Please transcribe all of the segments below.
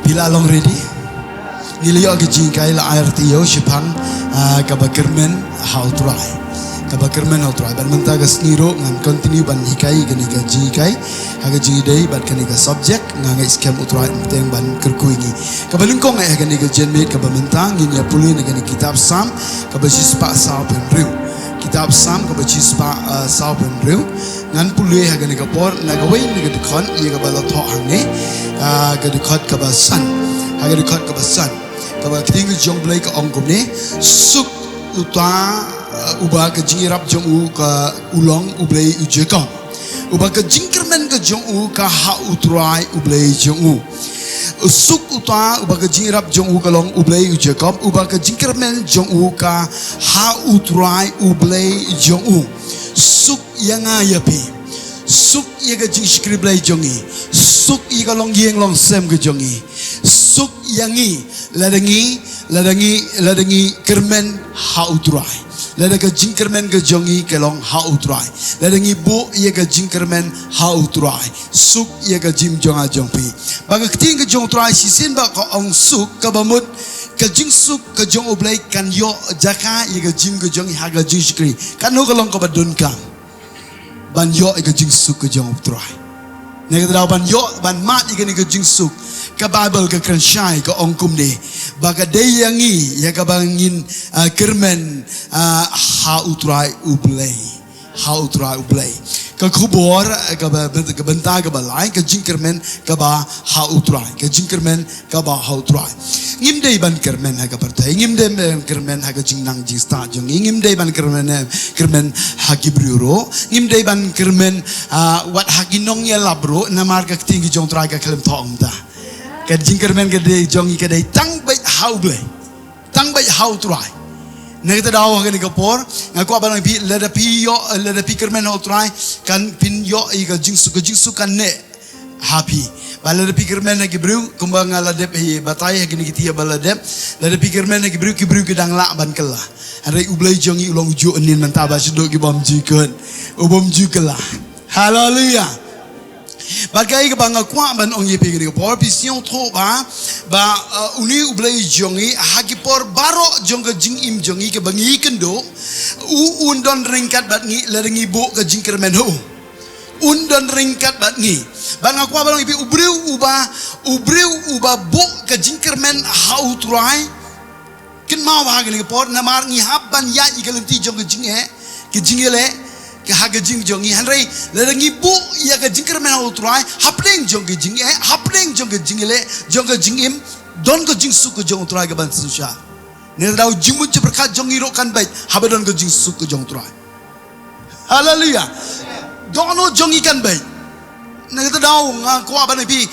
Bila long ready? Niliyo gijingkai la air tiyo shipang kabakermen how try. Kabakermen how try. Ban menta gas niro ngan continue ban hikai gani gajikai. Haga jingidai ban kani ga subject ngan scam utrai teng ban kerkuingi. Kabalingkong ay gani ga genmate kabamenta nginya pulin gani kitab sam kabasispa sa penriu. Kitab sam kabasispa sa penriu. Ngan pulih haga ni kapor nagaway ni gadikon iya kabalo to hangne gadikot kabasan haga dikot kabasan kaba kiting jong blay ka ongkom ni suk uta uba ka jingirap jong u ka ulong ublay ujekong uba ka jingkermen ka jong u ka ha utrai ublay jong u suk uta uba ka jingirap jong u ka long ublay ujekong uba ka jingkermen jong u ka ha utrai ublay jong u suk yang ayapi suk yaga jing skriblay jongi suk yaga long yeng long sem ke jongi suk yangi ladangi kermen ha utrai ladaga jing kermen ke jongi ke long ha utrai ladangi bu yaga jing kermen ha utrai suk yaga jim jonga jongpi baga keting ke jong utrai sisin ba ko ong suk kabamut ke jing suk ke jong oblay kan yo jaka yaga jim ke jongi haga jing skri kan ho kalong ko badun kam ban yo ika jing suk ke jong utrai nega tau ban yo ban mat ika ni ke jing suk ke Bible ke kensyai ke ongkum ni baga dayangi ya ke bangin kermen ha utrai ublay ke kubor ke benta ke balai ke jing kermen ke ba ha utrai ke jing kermen ke ba ha utrai ngim dei ban kermen ha ke pertai ngim dei ban kermen ha ke jing nang jing sta jong ngim dei ban kermen ha ki briuro ngim dei ban kermen wat ha ki nong ya labro na mar ke ting ki jong trai ke klem thong ta ke jing kermen ke dei jong ke dei tang bai ha ublay tang bai ha utrai Nagita daw ang ni kapor, ngaku abang pi lada pi kermen outrai kan pin yo iga jingsu kan ne happy. Balada pi kermen lagi bru kumbang aladep batai hagi ni kitia baladep lada pi kermen lagi bru ke dang la ban kala. Hari ublay jongi ulong uju anin mentaba sidok ki bom jikun ubom jukala. Hallelujah. Bagai ke bangga kuat ban ong yepi gini por pision tho ba uni ublay jongi hagi por barok jong ke jing im jongi ke bangi kendo undon ringkat bat ngi larengi bu ke jing kermen ho undon ringkat bat ngi bangga kuat ban yepi ubriu uba bu ke jing kermen hau turai kin mau ha gini por namar ngi haban ya igalenti jong ke jing ke jingele ke haga jing jongi hanrei larangi bu ya ke jing kermen utrai hapling jong ke jing hapling jong ke jingile jong ke jing im don ke jing su ke jong utrai ke ban susha ne dau jimu je berkat jong iro kan baik habadon ke jing su ke jong utrai haleluya dono jong ikan baik ne dau ngaku apa nabi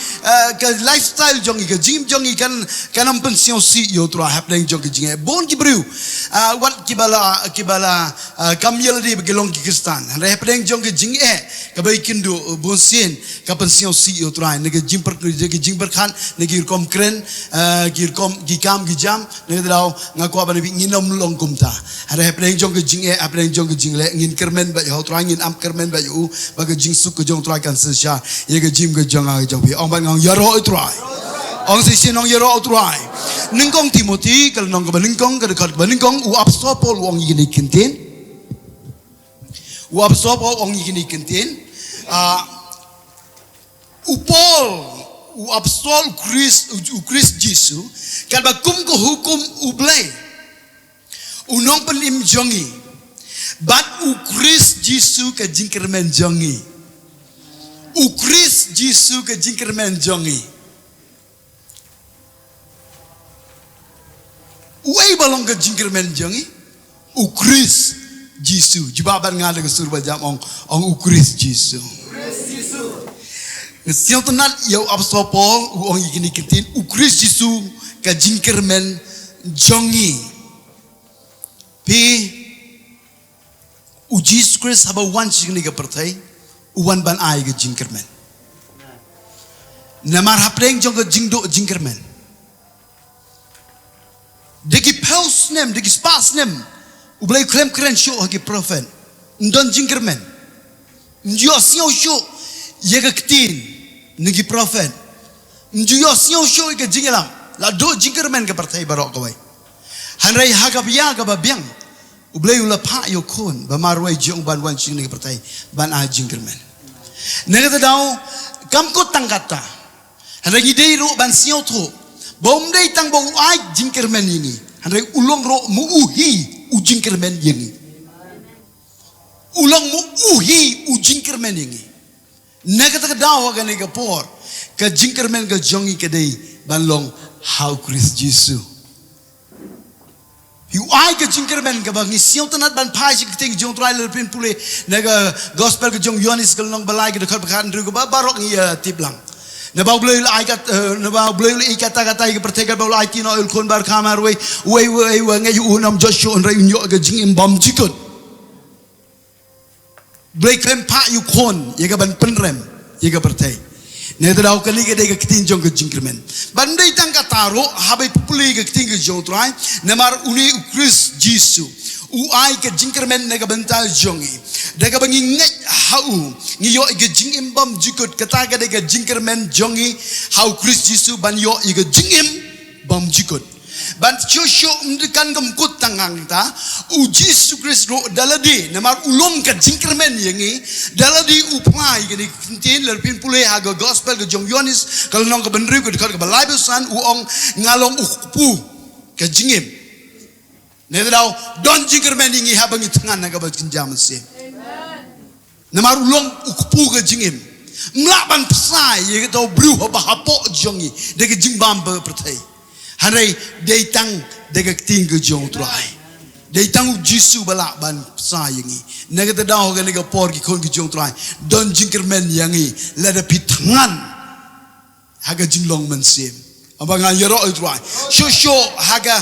ke lifestyle jong ke jing jong ikan kanam pension si yo utrai hapling jong ke jing bon ki bru wat kibala kamyel di begelong ki kristan re pedeng jong ke jing ke bai kindu bonsin ka pension si yo trai ne ke jing berkan ne gir kom kren gir kom gikam gijam ne dau ngaku apa nabi nginom long kumta re pedeng jong ke jing pedeng jong ke jing le ngin kermen ba yo trai ngin am kermen ba yo ba ke jing su ke jong trai kan sesha ye ke jing ke jong a jong bi ong ban ngong yaro trai ong si sinong yero utrai ningkong Timothy kalau nong kebaningkong ke dekat kebaningkong uap sopol wong yini kentin uap sopol wong yini kentin upol uap sol Chris Jisu kan bakum ke hukum ublay unong penim jongi bat Chris Jisu ke jingkermen jongi Chris Jisu ke jingkermen jongi Uai balong ke jingkermen jongi Chris Jisu jibaban ngada ke surba jam ong Chris Jisu siang tenat yau absopol ong ikini ketin Chris Jisu ke jingkermen jongi pi Jesus Christ haba wan chingni ke pertai uwan ban ai ke jingkermen namar hapreng jong ke jingdo jingkermen Degi paus nem, degi spas nem, ublay klem keren show hagi profen, ndon jingkermen, njo siau show, yega ketin, negi profen, Njuyo siyo show ke jingelam. La do jingkermen ke partai barok kawai. Hanrai hagap ya ke babiang. Ublay ula pa yo kon. Bamarway jiong ban wan sing ke partai. Ban a jingkermen. Negata daw kamkot tangkata. Hanrai ngidei ro ban siyo to. Bom dei tang bo ai jingkermen ini. Hanrai ulong ro muuhi u jingkermen ini. Ulang muuhi u jingkermen ini. Negata daw ga nega por. Ka jingkermen ka jongi kadai banlong how Chris Jesu. You ai ka jingkermen ka bang siong tanat ban pai sik ting jong trai le pin pule naga gospel ka jong Yohanes ka long balai ka dekat bakan ru ka barok ni tiplang. Na ba bleu ai ka na ba bleu i kata-kata ka pertega ba ai tino il kon bar kamar we ngai unam Joshua on rai nyo ka jing imbam jikot. Bleu klem pa you kon ye ka ban penrem ye ka pertei. Nedau kali ke dega kitin jong ke jingkermen. Bandai tangka taro habai puli ke kitin ke jong trai. Nemar uni Chris Jesu. Uai ke jingkermen nega bental jongi. Dega bangi ngai hau ngiyo ke jing imbam jikut kata ke dega jingkermen jongi hau Chris Jesu ban yo ke jingim bam jikut. Ban shosho mdikan gemkut tangang ta uji Sukris ro daladi namar ulom ka jingkermen yengi daladi upai gini kintin lerpin pule haga gospel ke jong Yohanes kalau nong ke benri ke dekat ke balai besan uong ngalong ukpu ke jingim nedau don jingkermen yengi habangi tangan naga berkinjam se namar ulom ukpu ke jingim mlaban pesai ye tau bru hapo jongi de ke jingbam pertai Hanai deitang degak tinggal jong tuai. Deitang Jesu balak ban sayangi. Naga tedau kan naga por ki kon ki jong tuai. Don jingkermen yangi lada pitangan. Haga jinglong mensim. Abang ayaro tuai. Shosho haga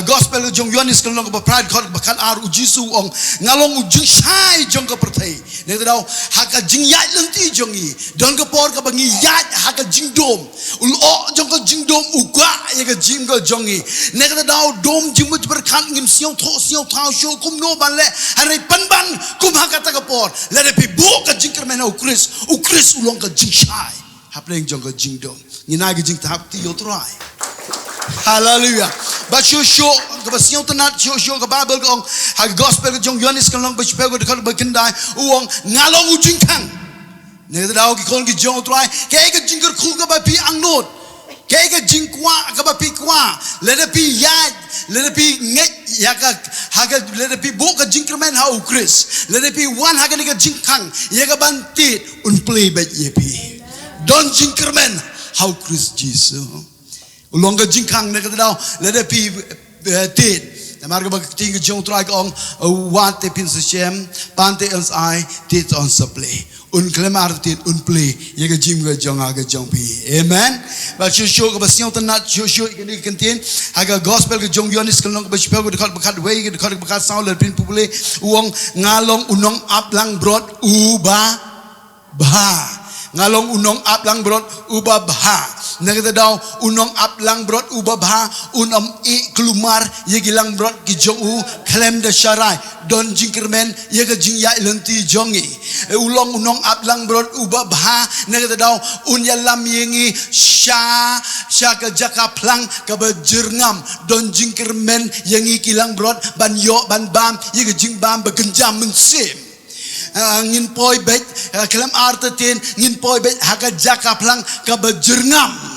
gospel jong Yohanes kan long berpride kon bakan aru Jesu ong ngalong ujung sai jong ke pertai. Naga tedau haga jingyat lenti jongi. Don ke por ke bangi yat haga jingdom. Ulo jong ke jingdom uga ya ke jinggo jongi. Naga tedau dom jingmut berkan ngim siong tau show kum no ban le hari panban kum haga ta ke por. Lada pi bo ke jingkermen u Chris ulong ke jingsai. Hapleng jong ke jingdom. Ngina ke jing tahap ti yo try. Hallelujah. But shosho ke basiong tenat shosho ke Bible ke ong ha gospel ke jong Yohanes ke long bespel ke dekat berkendai uong ngalong ujing kang. Ne tau ki kon ki jong try ke jingker khu ke ba pi angnot. Ke jing kwa ke ba pi kwa. Let it be yad, let it be nget ya ka haga let it be bo ke jingkermen ha u Chris. Let it be one haga ni ke jing kang ya ka bantit un play bet ye pi. Don jingkermen how Chris Jesus. Ulong ke jingkang nak tahu. Let it be tit. Namar ke bag tinggal jong try ong wat te pin sesem pante ons ai tit on supply. Un klemar tit un play. Ye ke jing ke jong aga jong pi. Amen. Ba show ke basiong tenat show ke kentin aga gospel ke jong Yohanes ke long ke bespel ke dekat bekat way ke dekat bekat sound le pin pule uong ngalong unong aplang brod uba bah. Ngalong unong aplang brot ubah bah. Nagata daw unong aplang brot ubah bah. Unom i kelumar ye gilang brot ki jong u klem de syarai. Don jingkermen ye ke jing ya lenti jongi. Ulong unong aplang brot ubah bah. Nagata daw unya lam yengi sya ke jaka plang ke berjernam. Don jingkermen yengi kilang brot ban yo ban bam ye ke jing bam begenjam mensim. Ngin poi bet kelam artetin ngin poi bet haga jaka plang ka berjernam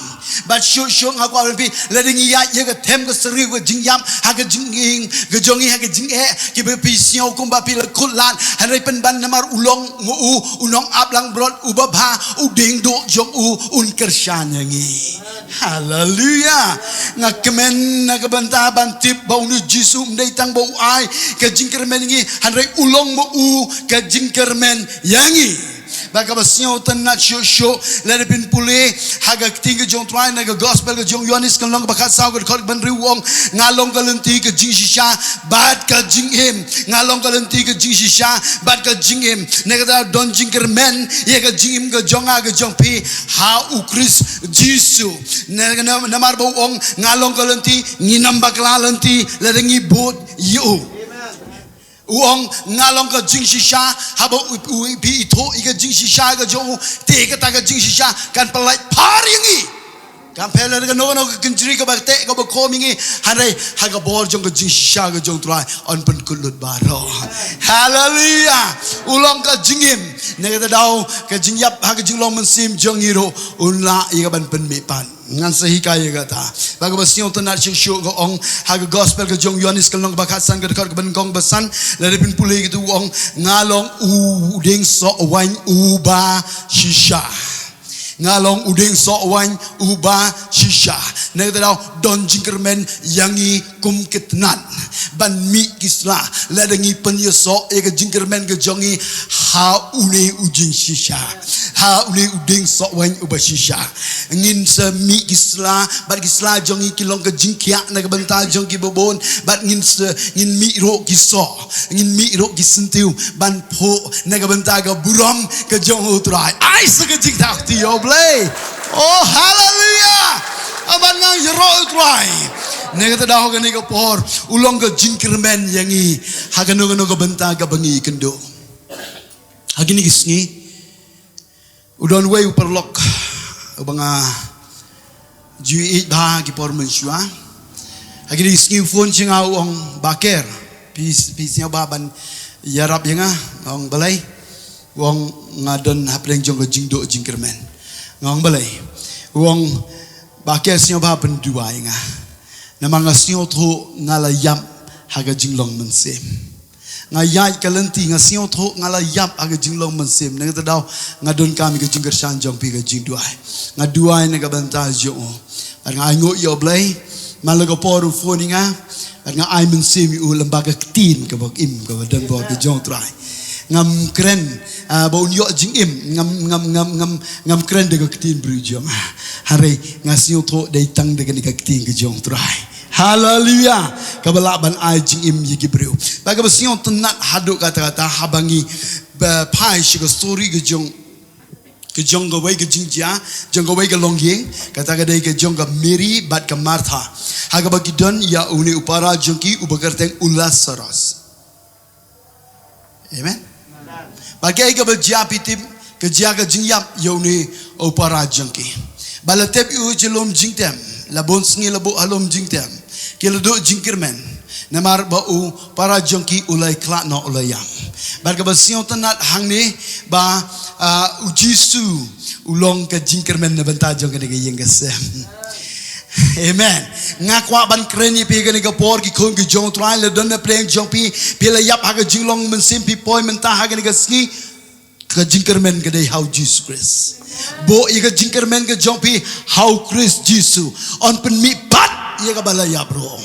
bat shosho ngaku api lading ya ye ke tem ke seri ke jingyam haga jinging ke jongi haga jing ke bepisio kum bapi kulan hanai penban namar ulong nguu unong aplang brot ubabha uding do jong un kershan yangi. Hallelujah. Ngakemen nakabanta bantip bau nu Jesu mdai tang bau ai ke jingkermen ngi hanrai ulong mo ke jingkermen yangi. Baka basio tanat show let it been pule haga tinggal jong try naga gospel ke jong Yohanes kan long bakat saw ke khot ban riwong ngalong ka lenti ke jing shisha bad ka jing him ngalong ka lenti ke jing shisha bad ka jing him naga don jingkermen ye ka jing him ke jonga ke jong pi ha u Chris Jesu naga namar bau ong ngalong ka lenti nginam bakla lenti ledengi bot yo uong ngalong ke jing shisha habo pi itu ika jing shisha ke jong te ka ta ke jing shisha kan pelai paringi Kampela dengan no kenjri ke bakte ke bekomingi hari haga bor jong ke jisha ke jong try on pen kulut baro. Hallelujah. Ulang ke jingim. Nega tadau ke jingyap haga jinglong mensim jong hiro unla iga ban pen mipan. Ngan sehikaya kata. Baga basiong tenat syuk ke ong haga gospel ke jong Yohanes ke long bakatsan ke dekat ke bengkong besan lari pin pulih gitu ong ngalong uding so wain uba shisha. Ngalong uding sok wine ubah shisha. Nang tadau don jingkermen yangi kum ketnan ban mi kisla ladangi penyesok ega jingkermen ke jongi ha ule ujing shisha. Ha ule uding sok wine ubah shisha. Ngin se mi kisla bat kisla jongi kilong ke jingkiak na ke bental jong ki bobon bat ngin se ngin mi ro kisok ngin mi ro kisentiu ban po na ke bental ke buram ke jong utrai. Ai se ke jing tak ti yo play. Oh hallelujah. Aban ngang yero utrai. Nega tadaw ka nega por ulong ka jingkermen yangi hagano ka benta ka bangi kendo. Hagini gisngi udon way uperlok banga juit ba ki por mensua. Hagini gisngi phone singa ong baker pis nya baban yarap yanga ong balai wong ngadon hapleng jong ka jingdo jingkermen. Ngong balai wong bakia sinyo ba pendua inga namang sinyo tho ngala yap haga jinglong mensim ngayai kalenti nga sinyo tho ngala yap haga jinglong mensim nang tadaw ngadon kami ke jingker sanjong pi ke jingduai ngaduai na kabanta jo par nga ngo yo blai malaga poru foninga par nga ai mensim u lembaga tin ke bok im ke dan bok ke jong trai ngam keren bau nyok jing im ngam keren de ketin brujong hari ngasih tho dai tang de ke ketin ke jong trai haleluya kabalaban ai jing im yigi bru baga besion tenat haduk kata-kata habangi pai shi ke story ke jong go wei ke jingjia jong go wei ke longyeng kata ke dai ke jong ke Mary bat ke Martha haga bagi don ya uni upara jongki ubakerteng ulas saras amen. Bagai ke berjiapi tim kerja ke jingyap yauni opara jengki. Balatep yu jelom jingtem, labon sengi labo halom jingtem. Kiladuk jingkirmen, namar bau para jengki ulai klak no ulai yam. Barga basiong tenat hang ni ba ujisu ulong ke jingkirmen nabenta jong ke yang kesem. Amen. Ngakwa ban kreni pi ke ke por ki kon ke jong trai le don pleng jong pi pila yap ha ke jinglong mensim pi poi menta ha ke ski ke jingkermen ke dei how Jesus Christ. Bo i ke jingkermen ke jong pi how Christ Jesus on pen mi pat ye ke balaya bro.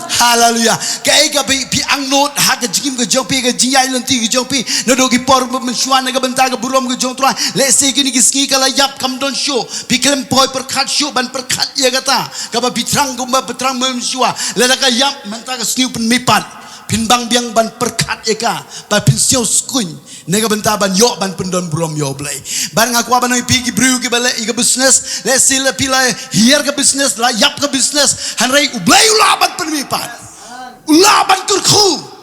Hallelujah. Kai ka pi angnot ha ke jingim ke jong pi ke jingyai lenti ke jong pi no do ki por mensuan ke benta ke burom ke jong trai le se ki ni ski kala yap kam don show pi klem poi perkat show ban perkat ye kata kaba bitrang gumba betrang mensua lada ka yap menta ke ski pen mipat pin bang biang ban perkat eka ba pin sio skuin nega benta ban yo ban pendon burom yo blai ban ngaku ban pi ki bru ki bale i ke business le sila pila hier ke business la yap ke business hanrei ublai ula ban pen mipat ula ban kurku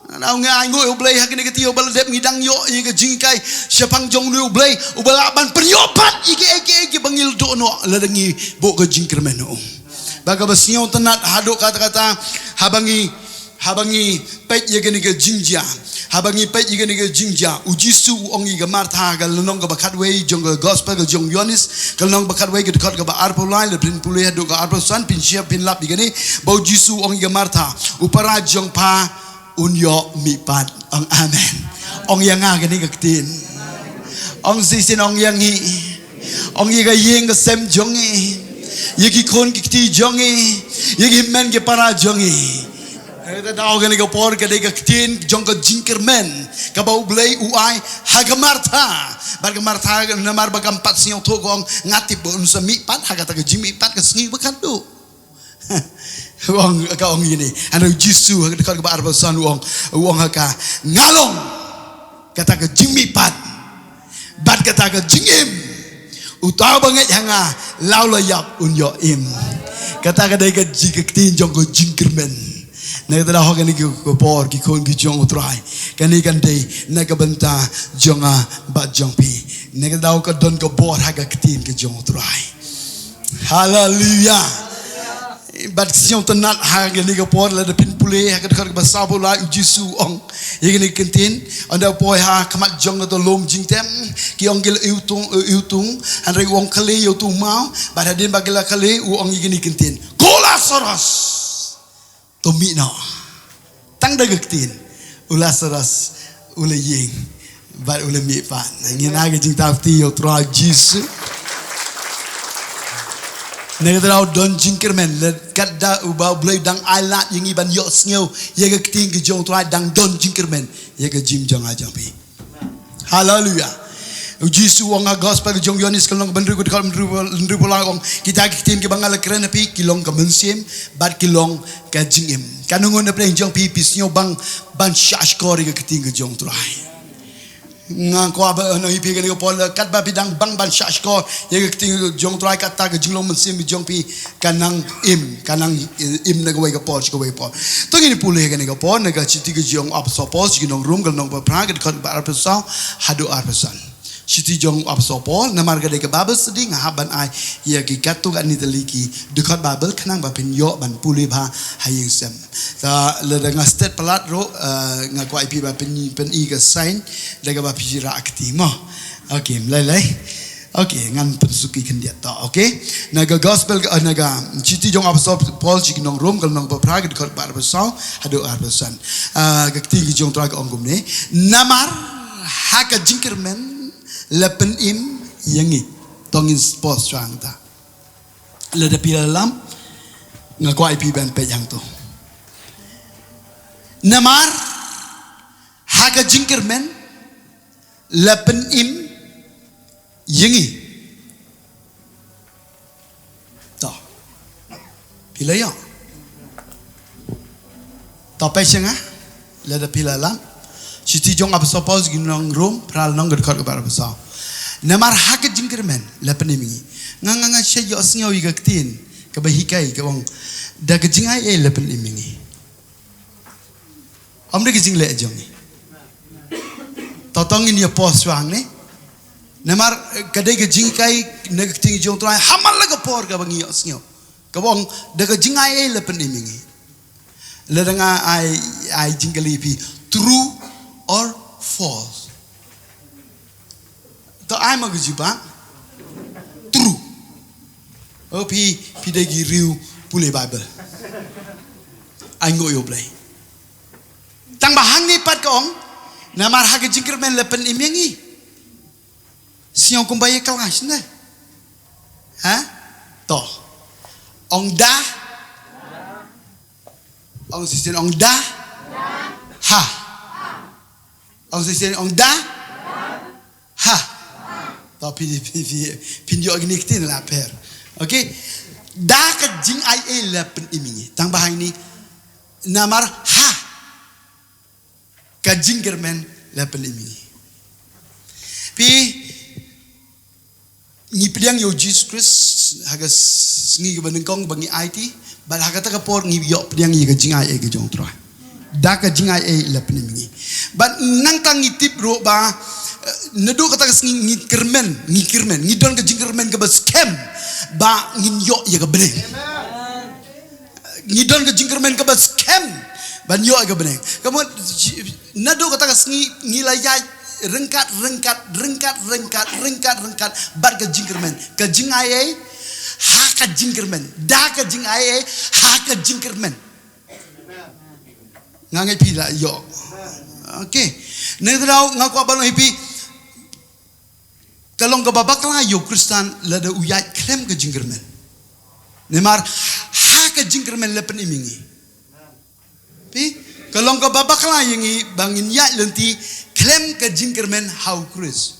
Nau ngai ngoi ublai hakini ke tio bal dep ngidang yo i ke jingkai sepang jong nu ublai ubala ban penyopat ike bangil do no ladangi bo ke jingkermen no baga basio tenat haduk kata-kata habangi pet ye ke ni ke jingjia habangi pet ye ke ni ke jingjia ujisu ong i ke Martha ke lenong ke bakat wei jong ke gospel ke jong Yohanes ke lenong bakat wei ke dekat ke ba arpo lain le pin pulih haduk ke arpo san pin siap pin lap di ke ni bau jisu ong i ke Martha upara jong pa unyo mipat ang amen ong yang nga gani ketin ong sisin ong yang hi ong yiga yeng ke sem jongi yegi kon ki ti jongi yegi men ke para jongi kita tahu gani ke por ke de ketin jong ke jingkermen ke bau blai uai haga Martha bar ke Martha namar bagam pat siong to gong ngati bon se mipat haga ta ke jimi pat ke sngi bakan tu Wong ka ong ini anu jisu dekat ke arbasan wong haka ngalong kata ke jimi pat bat kata ke jingim utau banget hanga laula yap unyo im kata ke dai ke jiktin jong ko jingkermen na ita ho kani ko por ki kon ki jong utrai kani kan dai na ka benta jonga bat jong pi na ka daw ka don ko bor haga ktin ke jong utrai Haleluya. Bat siang tenat harga ni kapor la depin pulih harga dekat basah pula uji su ong yang ni kentin anda poi ha kamat jong atau lom jing tem ki ong gel iutung andai wong kale iutung mau bat hadin bagila kale u ong yang ni kentin kola soros tomi no tang dagak tin ula soros ula ying bat ula mi pan ngin aga jing tafti yo tra jisu Negara don jingkirmen kadda ubau blai dang alat yang iban yok sngew yaga keting ke jong tuai dang don jingkirmen yaga jim jong ajang pi. Haleluya. Uji suwang gospel ke jong yonis kelong benru ku dekal benru pola ong kita keting ke bangal keren pi kilong ke mensim bat kilong ke jingim. Kanungun na pleng jong pi pisnyo bang ban shashkori ke keting ke jong tuai. Ngako aba no ipi ke pol kat ba bidang bang ban shashkor ye ke ting jong trai kata ke jinglong mensim jong pi kanang im na go ke pol to ngini pule ke ne pol na ga chiti ke jong up suppose ginong room ke nong ba pra ke kan ba arpesa hadu arpesan chiti jong up suppose na marga de ke babel seding haban ai ye ke katu kan ni teliki dekat babel kanang ba pen yo ban pule ba hayeng sem ta le dengan state pelat ro ngako ipi ba pen i ke sign daga ba pijira aktima okay lai okay ngan pensuki kendia ta okay naga gospel naga chiti jong apostol paul chi nong rom kal nong ba prag dekat ba besau hado arbesan ga tingi jong tra ga ongum ne namar haka jingkermen lepen im yangi tongin post strang ta le de pilam ngako ipi ban pe yang to namar haka jingkermen lepen im yangi to pilaya to pe senga le de pilalam Siti jong apa sapos ginong rom pral nong dekat ke bar besar. Namar hak jingkermen la penimi. Nganga sya yo sngaw i gaktin ke bahikai ke wong da ke jingai e la penimi. Am de ke jing le jong ni. Totong ini ya pos wang ni. Namar kadai ke jingkai ne ting jong trai hamal la ke por ke bangi yo sngaw. Ke wong da ke jingai e la penimi. Le denga ai jingkali pi true or false. To ai ma gujiba true. Oh pi dagi riu pule bible. Ai ngo yo play. Tang bahang ni pat kong namar ha ke jingkermen lepen imengi. Siang kumbaye kelas ne. Ha? To. Ong da. Ong sisen ong da. Ha. Ông sẽ ông đã ha tao pin yo gini kitin la per okay da ka jing ai e la pen imingi tang bahang ni namar ha ka jingkermen la pen imingi pi ni pediang yo Jesus Christ hagas ngi baneng kong bangi IT bal hagata ka por ngi yo pediang yi ka jing ai e ka jong tro da ka jing ai e la pen imingi but nang tang itip ro ba nedo kata ngi kermen ngi don ke jingkermen ke bas kem ba ngin yo ya ke beneng ngi don ke jingkermen ke bas kem ban yo ke beneng kamu nedo kata ngi layai rengkat bar ke jingkermen ke jingai ha ka jingkermen da ke jingai ha ka jingkermen ngangai pila yo. Okay. Negara ngaku abang hipi. Kalau ke babak lah yo Kristen lada uyat klem ke jingkermen. Nemar ha ke jingkermen lepen imingi. Pi kalau ke babak lah yangi bangin ya lenti klem ke jingkermen how Chris.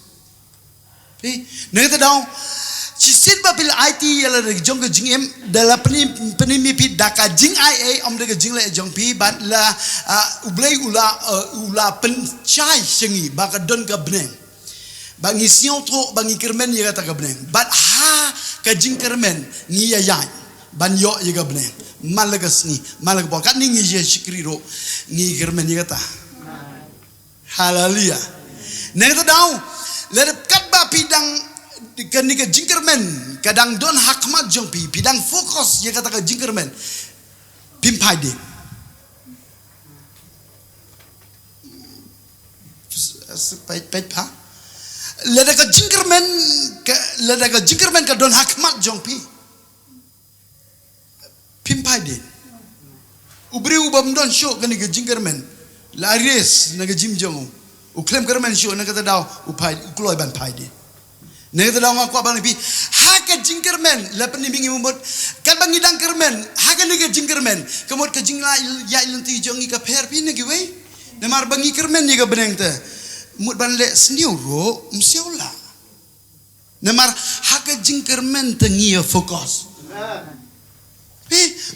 Pi negara daun Cisit babil IT yala de jong ke jingem dala penimi pi daka jing IA om de jing le jong pi bat la ublai ula pen chai sengi baka don ka beneng bangi sion tro bangi kermen ya kata ka beneng bat ha ka jing kermen ni ya yan ban yo ya ka beneng malagas ni malag bo kat ni ngi je shikriro ni kermen ya kata haleluya ne kata dau le kat ba pi dang Kan ni ke jingkermen kadang don hakmat jong pi bidang fokus ya kata ke jingkermen pimpai din pait pa lada ke jingkermen ka don hakmat jong pi pimpai din ubri ubam don show kan ni ke jingkermen laris na ke jim jong uklem kermen show na kata daw upai ukloi ban pai din Nega tadang aku abang lebih haka jingkermen lepas ni bingi mumut kan bangi dang kermen haka nega jingkermen kemut ke jingla ya ilunti jongi ka per pi negi we nemar bangi kermen ni ka beneng te mut ban le sniu ro msiola nemar haka jingkermen tengi ya fokus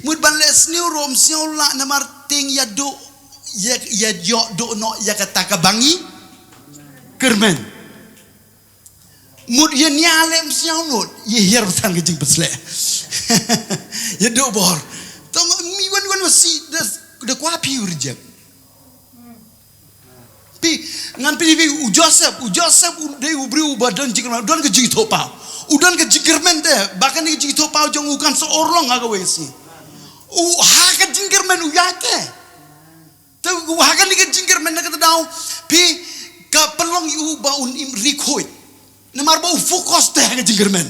mut ban le sniu ro msiola nemar ting ya do ya yo do no ya kata ka bangi kermen Mud ye nyalem siang mud ye hier betan ke jing pesle ye do bor tong mi wan wasi da kwa pi urjek pi ngan pi u Joseph de ubri u badan jing don ke jing topa udan ke jingkermen de bahkan ke jing topa jong ukan seorlong aga wesi ha ke jingkermen u yake te ha ke jingkermen na kata dau pi ka pelong u baun im rikoi Nemar bau fokus teh ke jingkermen.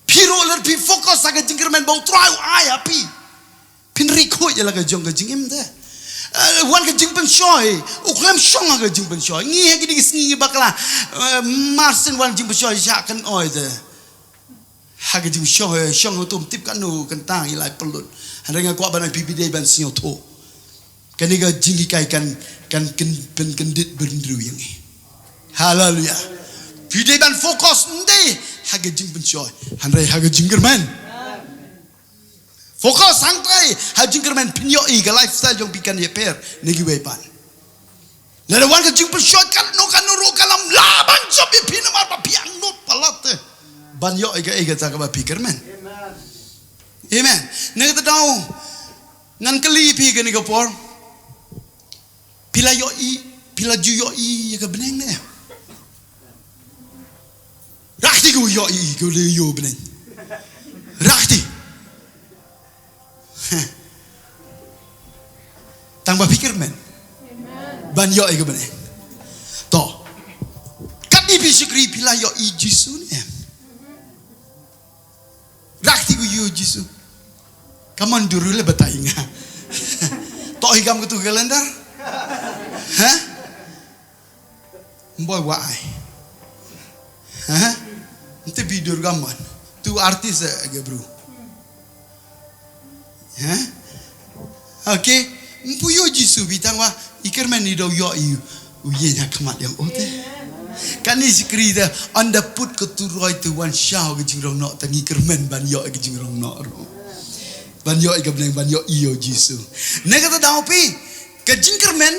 Piro ler pi fokus ke jingkermen bau try ai api. Pin riko je la ke jong ke jingim teh. Wan ke jing pen shoy, uklem shong ke jing pen shoy. Ngi hegi di sngi bakla Marsin wan jing pen shoy ja kan oi teh. Ha ke jing shoy shong tum tip kan nu kan tang ilai pelut. Handenga kwa ban pipi dei ban sio to. Kan ni ke jing kai kan pen kendit berndru yang ni. Haleluya. Video ban fokus ndai haga jing pencoy handai haga jingkermen fokus handai haga jingkermen pinyo i ga lifestyle jong pikan ye per negi wepan lada wan ga jing pencoy kan no ro kalam laban job ye pin mar pa piang not palat ban yo i ga ta ga pikermen amen negi ta dau ngan keli pi ga ni ga por pila ju yo i ga beneng ne Rakti go yo i go le yo benen. Rakti. Tang ba pikir men. Ban yo i go benen. To. Kati bisikri pila yo i Jisu ne. Rakti go yo Jisu. Kaman duru le batainga. To higam kutu kalendar. Hah? Boy why? Hah? Itu bidur gaman. Tu artis ke bro. Hah? Okay. Mpuyo Jisu bitang wa ikermen ni do yo yu. Uye nak kemat yang ote. Kan ni sikri dah anda put ke turoi tu wan syau ke jingrong nok tangi kermen ban yo ke jingrong nok ro. Ban yo ke beneng ban yo iyo Jisu. Ne kata dau pi ke jingkermen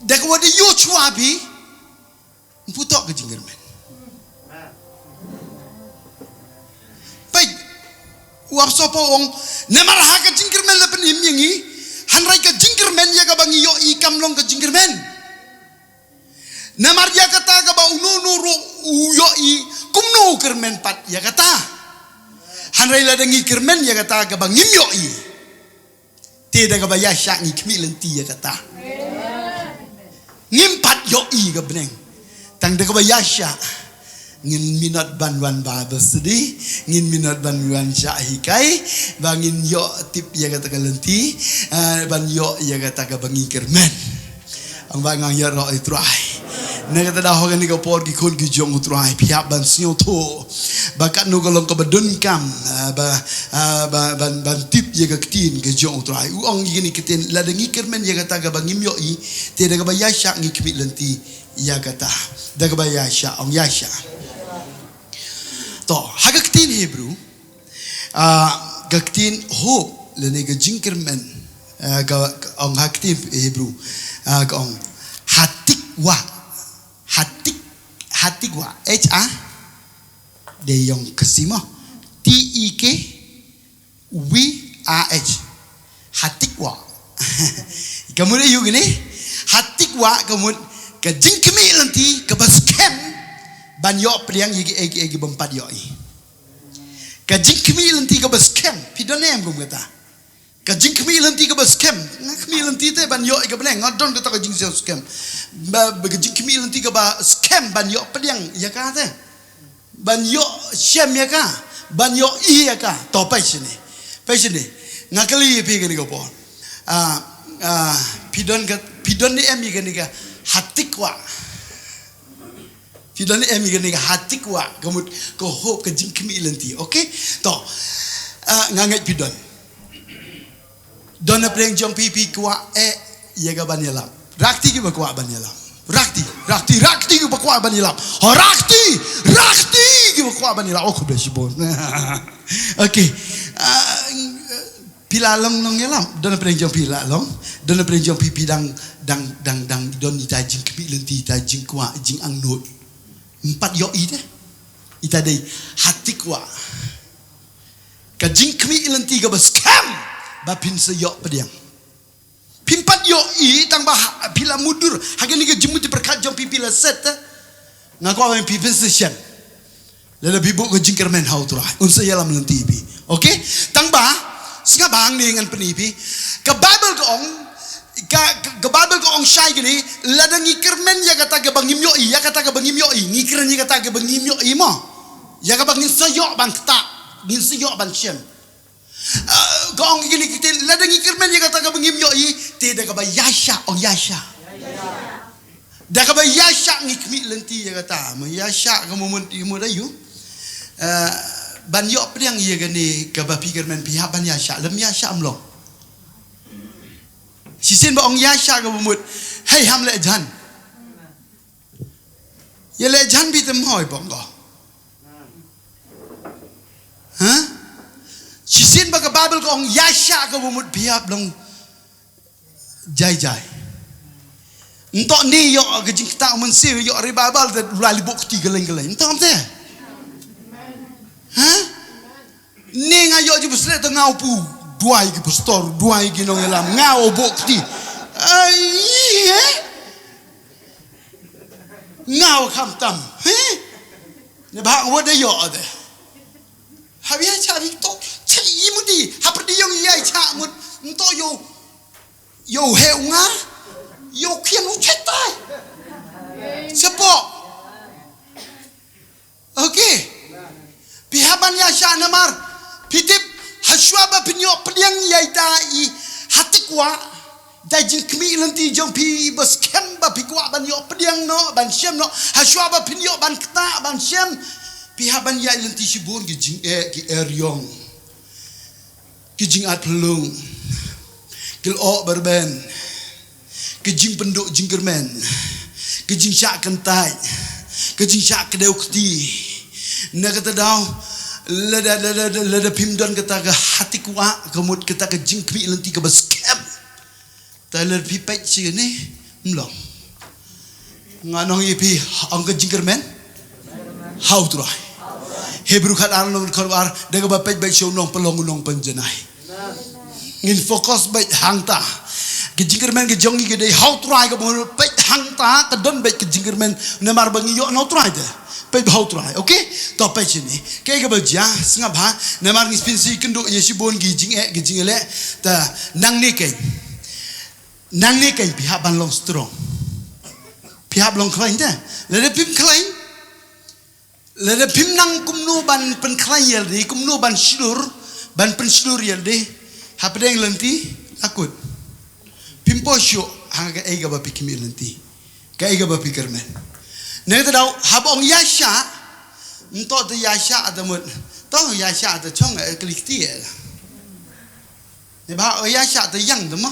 dak wadi yo chuabi mputok ke jingkermen. Uap sopo ong nemar ha ke jingkermen le penim yangi hanrai ke jingkermen ya ka bangi yo i kamlong ke jingkermen nemar ya kata ka ba unu ro yo i kumno kermen pat ya kata hanrai la dengi kermen ya kata ka bangi yo i te da ka ba ya syak ni kmi lenti ya kata ngimpat yo i ka beneng tang da ka ba ya syak ngin minat banwan Bible study ngin minat banwan syahikai bangin yo tip ya kata kalenti ban yo ya kata ka bangi kermen ang bangang ya ro itrai ne kata dah hogan ni ko por ki kon ki jong utrai piap ban sio to bakat no kolong ka badun kam ban tip ya ka tin ke jong utrai uang gini ketin la dengi kermen ya kata ka bangi yo i te da ka ba ya syak ngi kmi lenti ya kata da ka ba ya syak ong ya syak to haga ketin Hebrew gaktin hope le ne ga jingkermen ga ong haktin Hebrew ga ong hatikwa h a de yong kesimo t i k w a h hatikwa kemudian yuk ini hatikwa kemudian ke jingkemi lanti ke baskem ban yo priang egi bempat yo i kajing kemi lenti ka baskem pidonem gum kata kajing kemi lenti ka baskem kemi lenti te ban yo i ka beneng ngadon kata kajing scam kajing kemi lenti ka ba scam ban yo priang ya ka te ban yo scam ya ka ban yo i ya ka to pai sini ngakali pi gani ko po pidon ni em gani ka hatikwa pidon ni em gani ka hatikwa kamut ko hop ka jing kemi lenti okay to ngangai pidon don na preng jong pipi kwa ya ga banyalam rakti ki ba kwa banyalam rakti ki ba kwa banyalam ho rakti ki ba kwa banyalam oh ko besibon okay pilalong nong yalam don na preng jong pilalong don na preng jong pipi dang don ita jing kemi lenti ita jing kwa jing ang nut empat yo ite ita dei hati kwa ka jing kemi lenti ka scam ba pin se yo pediang pimpat yo i tang ba pila mudur hagani ka jimu ti perkat jong pipi la set ngako ang pipi se shen lele bibu ka jing kermen how try unsa yalam lenti bi okay tang ba singa bang ni ngan penipi ka bible ko ong ka bible ko ong shai gini ladang ikermen ya kata ka bangim yo i ya kata ka bangim yo i ngikren ya kata ka bangim yo i mo ya ka bangin sayo ban ta ngin sayo ban shem ko ong gini kitin ladang ikermen ya kata ka bangim yo i te da ka ba yasha ong yasha da ka ba yasha ngikmi lenti ya kata mo yasha ka mo mo dayu ban yo priang ye gani ka ba pikir men pihak ban yasha lem yasha amlo sisin ba ong yasha ka bumut hey ham le jan ye le jan bi tem hoi bong go ha sisin ba ka bible ko ong yasha ka bumut pihak long jai entok ni yo ka jing ta mun si yo revival de rali bok ti geleng entok te ha nenga yo ji busle to ngau pu duai ki pastor duai ki nong elam ngau bokti ai ngau kham tam ne ba wo de yo de ha bia cha bi to chi imudi ha pri yong yai cha mut to yo he nga yo khien u chet tai sepo okay pihaban ya sha namar pitip haswaba pinyo pediang yaita i hatikwa dajin kemi lenti jong pi bas kemba pikwa ban yo pediang no ban shem no haswaba pinyo ban kta ban shem pihaban ya lenti sibur ki jing ki eryong ki jing atlung kil o berben ki jing penduk jingkermen ki jing syak kentai ki jing syak kedeu kti na kata daw lada pimdon kata ke hati kuat kemud kata ke jingkmi lenti ke baskem taler pipet sini mlong nganong ipi ang ke jingkermen how try Hebrew kat arno korbar daga bapet baik show nong pelong nong penjenai ngin fokus baik hangta ke jingkermen ke jongi ke dei how try ke baik hangta ke don baik ke jingkermen namar bangi yo no try de pe bau try okay to pe chini ke ga ba ja singa ba na mar ngis pin si kendo ye si bon gi jing le ta nang ni ke pi ha ban long strong pi ha long klein da le de pim klein le de pim nang kum no ban pen klein yel di kum no ban slur ban pen slur yel di ha pedeng lenti akut pim po syo ha ga e ga ba pi kimi lenti ga e ga ba pi kermen ne ta dau habong yasha nto de yasha adamut to yasha de chong e klikti ne ba yasha de yang de mo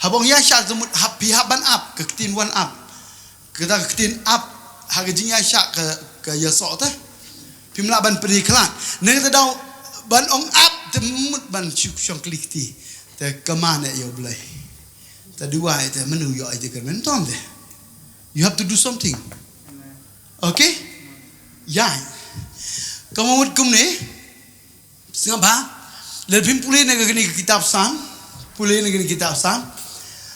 habong yasha de mut happy haban up ke tin one up ke ta tin up ha ge jing yasha ke yaso ta pimla ban pri klan ne ta dau ban ong up de mut ban chuk chong klikti te kamane yo blai ta dua te menu yo ite ke men tom de you have to do something. Okay? Yan. Kamamud kum ni. Singa ba? Lepim pulih na gani kitab sam. Pulih na gani kitab sam.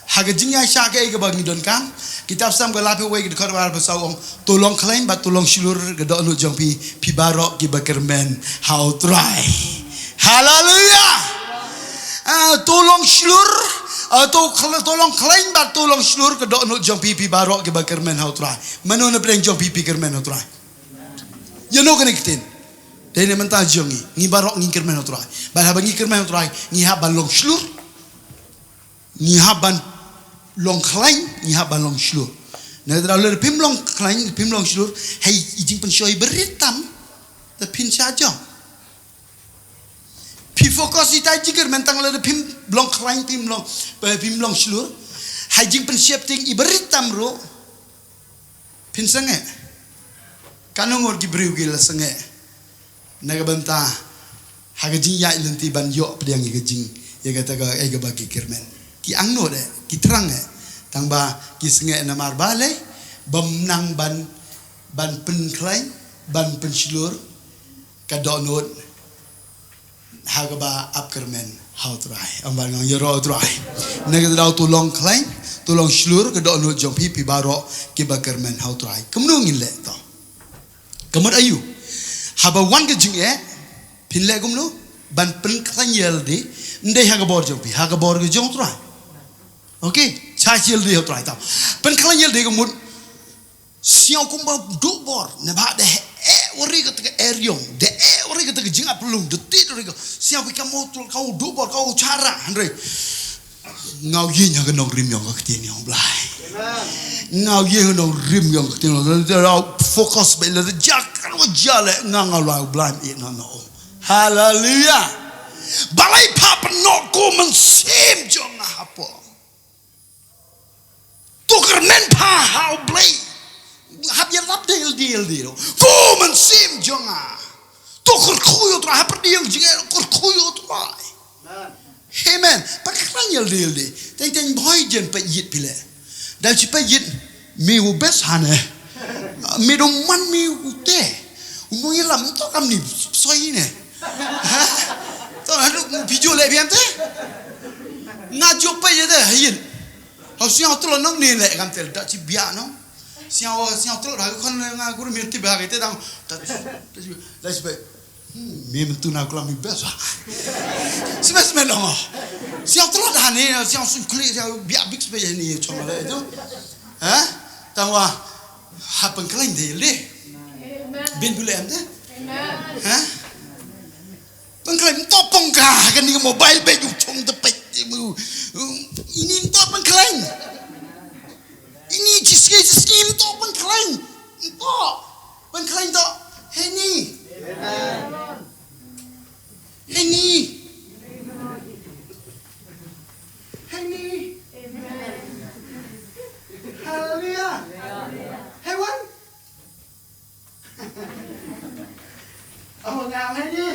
haga jingya sha ke ga bagi don kam kitab sam ga lapi we ga khar war ba saw tolong klain ba tolong shulur ga do no jong pi barok ki bakermen how try hallelujah tolong shulur atau tolong klain ba tolong shulur ga do no jong pi barok ki bakermen how try mano na preng jong pi kermen how try you know connected dene menta jongi ni barok ni kermen how try ba ha bangi kermen how try ni ha ban long shulur ni ha ban long klain ni ha ban long shulur na da le pim long klain pim long shulur hai ijing pen shoi beritam the pin sha jong pi fokus ita jiger mentang le pim long klain pim long shulur hai jing pen siap ting i beritam ro pin sange kanongor gi breu gi la sange na ga banta ha ga jing ya ilenti ban yo pediang gi jing ya ga ta ga ai ga bagi kermen ki angno de ki terang tangba ki senge na mar bale bam nang ban pen klain ban pen shulur ka donot hagaba ap kermen how try ambar ngang yoro try nega daw tulong klain tulong shulur ka donot jong pi baro ki ba kermen how try kemnu ngin le to kemur ayu haba wan ga jing pin le gumnu ban pen klain yelde ndai hagabor jong pi hagabor ga jong try okay chachil dia try tau pen klain yelde ga mut siang kumba do bor ne ba de ori ka te eriong de ori ka te jinga pelung de ti ori ka siang ka motul kau do bor kau cara andre ngau ye nya ka nong rim yong ka ti ni ong blai ngau ye nong rim yong ka ti no de focus be le jak kan wa jale ngau la blai e no no hallelujah balai papa no ko men sim jong hapo tuker men pa how blai hab ya lap deal komen sim jonga to kurkuyo tra hab diang jinga kurkuyo tra amen pakran yel deal de teng boy jen pa yit pile dal chi pa yit mi u bes hane mi do man mi u te mo yelam to kam ni soi ne ha to hadu video le biam te na jo pa yede yin ho siang to nong ni le kam tel da chi bia no siang tu lah kon nga guru mirti bah kita dang dah sebab mem tu nak kelam best sebab dong siang tu dah ni siang sun klik biak big sebab ni cuma le itu ha tangwa happen kelain dia le bin bule am deh ha pengklaim topong kah kan ni mobile be ju chong tepet ini topong kelain ini jiski to pen klain to heni hallelujah heaven ông nào heni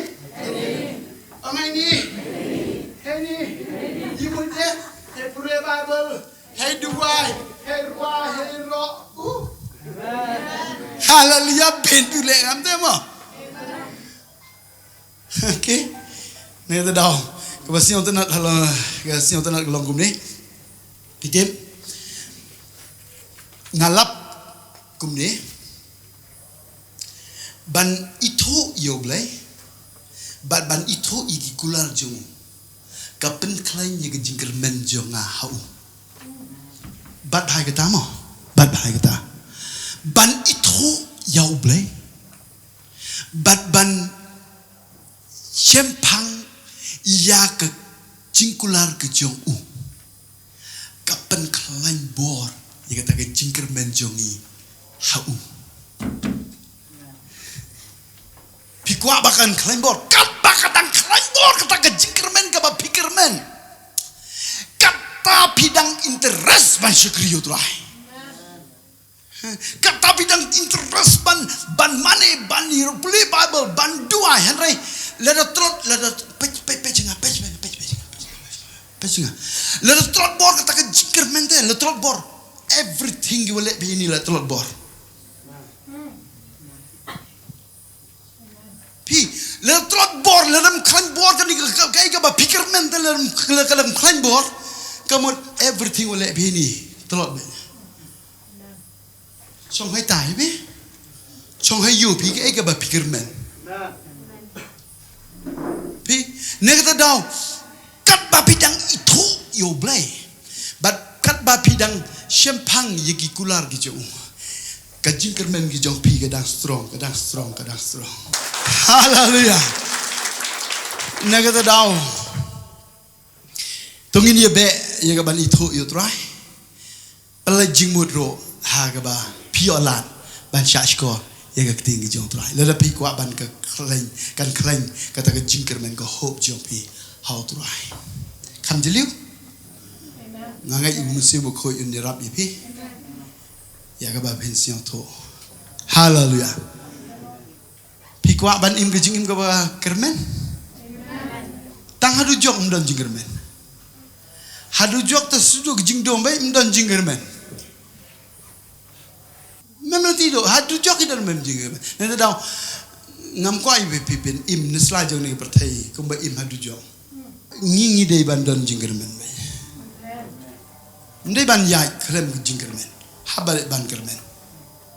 you will get the Bible hey Dubai hey ro hallelujah ben tu le am te mo okay ne ta daw ka ba siong ta nat hala ga siong ta nat long kum ni pitim ngalap kum ni ban itu yo blai ban itu igi kular jung kapen klain ye jingker men jonga hau bat hai kata mo bat hai kata ban itu yau blai ban chempang ya ke jingkular ke jong kapen klain bor ye kata ke jingker men jongi hau pikwa bakan klain bor kat bakatan klain bor kata ke jingker men ka ba pikir men kata bidang interest ban syukriyo tuai kata bidang interest ban mane ban beli Bible ban dua Henry lada page lada trot bor kata ke jingker men te lada trot bor everything you will let be ini lada trot bor pi lada trot bor lada klain bor kan ni kai ka ba pikir men te lada klain bor kamu everything oleh bini telok be chong hai tai be chong hai yu pi ke ba pikir men pi negata daw kat ba pidang itu yo blai but kat ba pidang shempang yegi kular gi jong ka jingker men gi jong pi kadang strong hallelujah negata daw tungin ye be ye ga ban itu yo try ala jingmut ro ha ga ba piolan ban shashko ye ga ting gi jong try la pi kwa ban ka kleng kata ka jingker men ka hope jong pi how try kan jeliu ngangai ibu musim ko yun ni rap pi ya ga ba pension to hallelujah pi kwa ban im ga jing im ga ba kermen tang hadu jok mdon jingker men hadu jok ta sudu jing dom bai mdon jingker men memang tido hadu jok idan mem jingker men nanti daw ngam ko ay pipin im nisla jong ni pertai kumba im hadu jok ngi dei ban don jingker men ndai ban yai krem jingker men habal ban kermen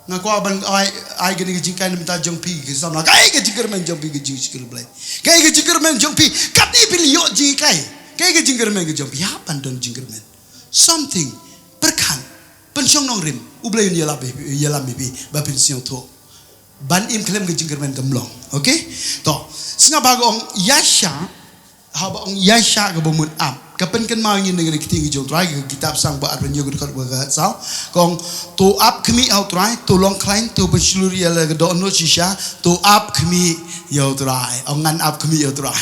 na ko ban ai gani jingkai nem ta jong pi ke samna kai ke jingker men jong pi ke jingker blai kai ke jingker men jong pi kat ni pi yo jingkai kai ke jingker men ke jong pi ha ban don jingker men something perkan pensiong nong rim ublai ni yala bi ba pensiong to ban im klem ke jingker men temlong okay to singa bagong yasha haba ong yasha ke bomun am kapan kan mau ingin negeri kita ingin jauh try kitab sang buat renyu dekat bagat sao kong to up kami out try to long climb to berseluruh ya lagi dono sisa to up kami yau try ongan up kami yau try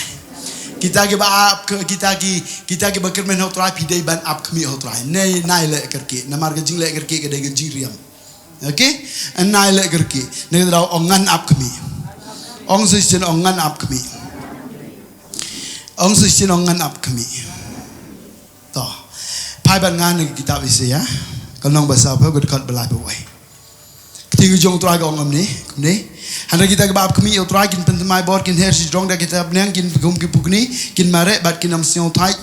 kita ke ba up kita ke berkermen out try pidai ban up kami out try nai le kerki namar ke jing le kerki ke dega jiriam okay nai le kerki negeri dah ongan up kami ong sisi ongan up kami ong sisi ongan up kami toh pai ban ngan ni kitab isi ya kalau bahasa apa gue dekat belai bawai ketinggi jong tuai ke ongam ni handa kita ke bab kami yo tuai kin pentemai bor kin hersi jong da kita benang kin gum ki pukni kin mare bat kin am siong thai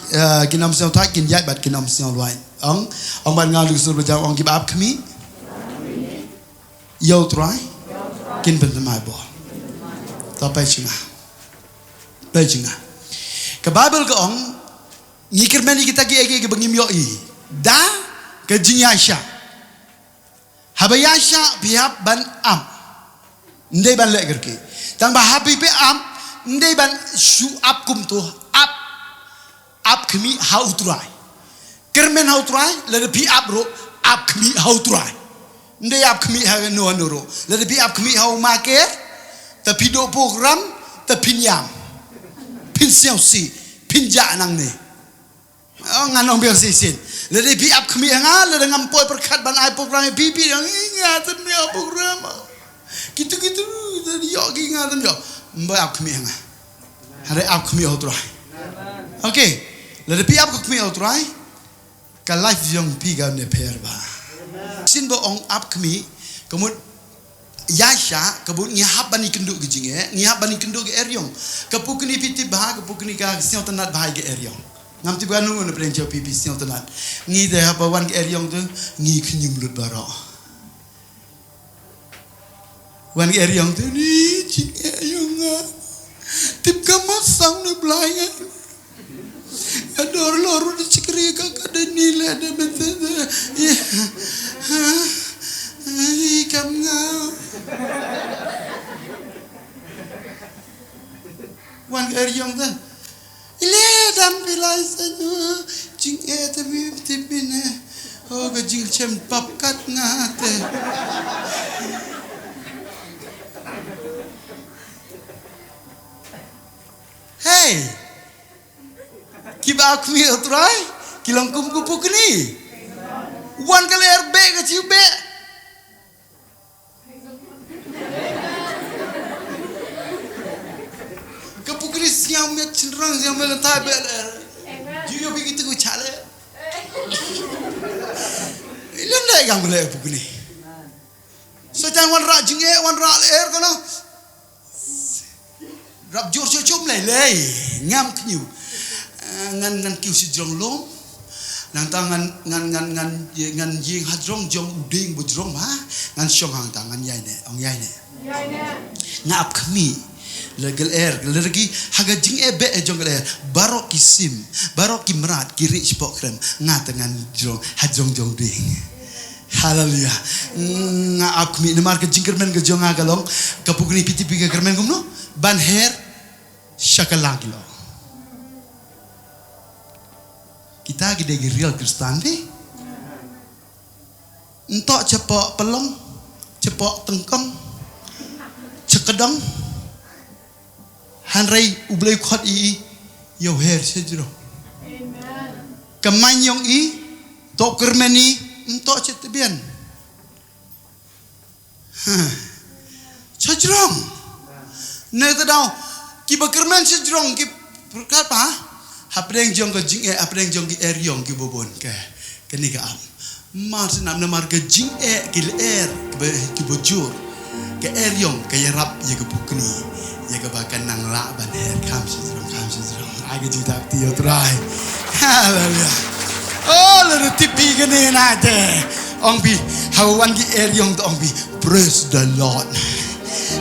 kin yai bat kin am siong luai ong ban ngan lu sur bajang ong ki bab kami yo tuai kin pentemai bor tapi cina ke Bible ke ong ngikir meni kita ki bangim yo i da ke jinyasha habayasha biap ban am ndai ban le gerki tang ba happy pe am ndai ban shu up kum to up kami how try kermen how try le pi up ro up kami how try ndai up kami ha no ro le pi up kami how market ta pido program ta pinyam pin siao si pinja nang ni nganong biar sisin lede pi up kami nga lede ngampoi perkat ban ai program pipi yang ingatan dia program gitu dari yo ingatan yo mbai up kami nga hari up kami outrai okay lede pi up kami outrai ka life yang pi ga ne perba sin bo ong up kami kemud yasha kebun ngihap bani kenduk gejinge ngihap bani kenduk ge eryong kepukni piti bah kepukni ka siang tenat bahai ge eryong ngam ti banu na prenjo pipi siang tenat ngi de apa wan ge eryong tu ngi knyum lut baro wan ge eryong tu ni jing eryong tip kamat sang ne blaya ador loru di cikri ka kada nile de bete ai kam ngau wan ge eryong tu ile dam pilai saju jing tapi tipine oh ga jing chem pap kat ngate hey kiba akmi utrai kilang kum kupuk ni wan kali erbe ga ciube siang met cenderung siang melentai beler, juga begitu ku cale. Ilan dah yang boleh begini. Sejak wan rak jenge wan rak leher kono, rap jor cucum lei ngam kenyu, ngan kiu si jong lom, nang tangan ngan ying hadrong jong uding bujrong ha ngan syong hang tangan yai ne ong yai ne ngap kami legal air lagi haga jing ebe jong air barok kisim barok kimrat kiri spok krem ngatangan jong hadrong jong ding haleluya ngap kami nemar ke jingkermen ke jong agalong kapugni piti piga kermen gumno ban her syakalang kilo kita gede real Kristen deh. Entok cepok pelong, cepok tengkong, cekedong, hanrei ublay khot yo her sejro. Kemanyong tok kermeni entok cetebian. Sejrong. Neta daw ki bekermen sejrong ki berkat pa. Apdeng jong ke jing apdeng jong ki yong ki bobon ke ni ka am mar nam na mar ke jing ki ki bojur ke yong ke yarap ye ke bukni ye ke bakan nang la ban her kam sejrong age jita ti yo trai haleluya oh le tipi ke ni na te ong bi hawan ki yong to ong bi praise the Lord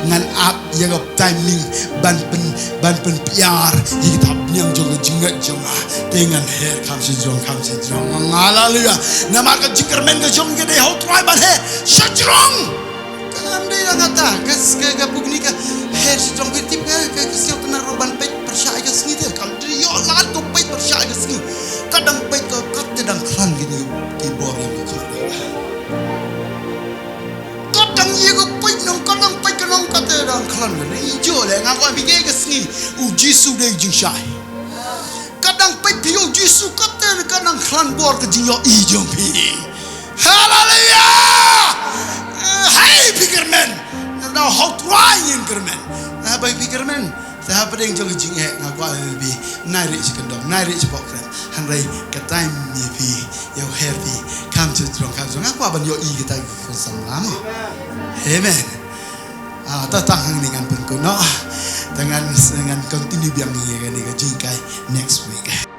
ngan ap yang timing ban pen piar hitap nyang jong jingat jong dengan her kam sejrong haleluya nama ka jingkermen ka jong gede ho try ban he sejrong kan dia ngata ke bugni ka her sejrong bitip ka siap kena roban pet percaya ke sini dia kalau dia lat ko pet percaya ke sini kadang pet ka kadang kran gini keyboard yang ka kadang ye ko pet nong kadang pet ka nong kata dang kran ni jo le ngako bige ke sini jisu de jing shai kadang pet pio jisu kata kadang kran bor ke jing yo jong pi haleluya hai pikermen now how trying kermen bai pikermen sa pedeng jong jing ngako bi nari sekendong nari sepok kren hanrai ke time ni pi yo happy come to strong ngako ban yo kita konsam lama amen tatang dengan pengkuno dengan continue biang ni kan jingkai next week